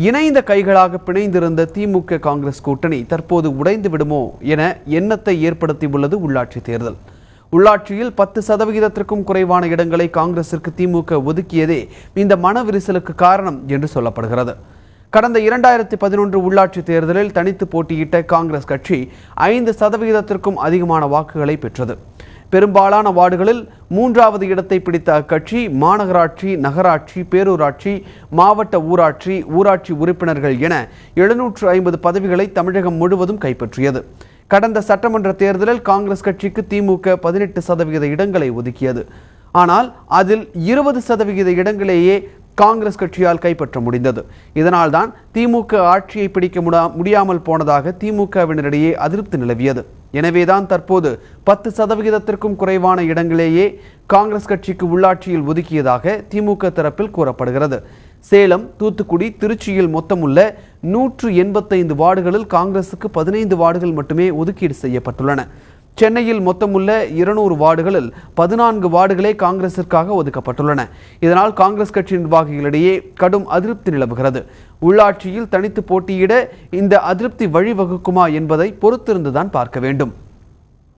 இணைந்த கைகளாக பிணைந்திருந்த திமுக காங்கிரஸ் கூட்டணி தற்போது உடைந்து விடுமோ என எண்ணத்தை ஏற்படுத்தியுள்ளது உள்ளாட்சி தேர்தல். உள்ளாட்சியில் 10% குறைவான இடங்களை காங்கிரசிற்கு திமுக ஒதுக்கியதே இந்த மனவிரிசலுக்கு காரணம் என்று சொல்லப்படுகிறது. கடந்த 2011 உள்ளாட்சி தேர்தலில் தனித்து போட்டியிட்ட காங்கிரஸ் கட்சி 5% அதிகமான வாக்குகளை பெற்றது. பெரும்பாலான வார்டுகளில் 3வது இடத்தை பிடித்த அக்கட்சி மாநகராட்சி, நகராட்சி, பேரூராட்சி, மாவட்ட ஊராட்சி, ஊராட்சி உறுப்பினர்கள் என 750 பதவிகளை தமிழகம் முழுவதும் கைப்பற்றியது. கடந்த சட்டமன்ற தேர்தலில் காங்கிரஸ் கட்சிக்கு திமுக 18% இடங்களை ஒதுக்கியது. ஆனால் அதில் 20% இடங்களேயே காங்கிரஸ் கட்சியால் கைப்பற்ற முடிந்தது. இதனால் தான் திமுக ஆட்சியை பிடிக்க முடியாமல் போனதாக திமுகவினரிடையே அதிருப்தி நிலவியது. எனவேதான் தற்போது 10% குறைவான இடங்களேயே காங்கிரஸ் கட்சிக்கு உள்ளாட்சியில் ஒதுக்கியதாக திமுக தரப்பில் கூறப்படுகிறது. சேலம், தூத்துக்குடி, திருச்சியில் மொத்தமுள்ள 185 வார்டுகளில் காங்கிரசுக்கு 15 வார்டுகள் மட்டுமே ஒதுக்கீடு செய்யப்பட்டுள்ளன. சென்னையில் மொத்தமுள்ள 200 வார்டுகளில் 14 வார்டுகளே காங்கிரசிற்காக ஒதுக்கப்பட்டுள்ளன. இதனால் காங்கிரஸ் கட்சி நிர்வாகிகளிடையே கடும் அதிருப்தி நிலவுகிறது. உள்ளாட்சியில் தனித்து போட்டியிட இந்த அதிருப்தி வழிவகுக்குமா என்பதை பொறுத்திருந்துதான் பார்க்க வேண்டும்.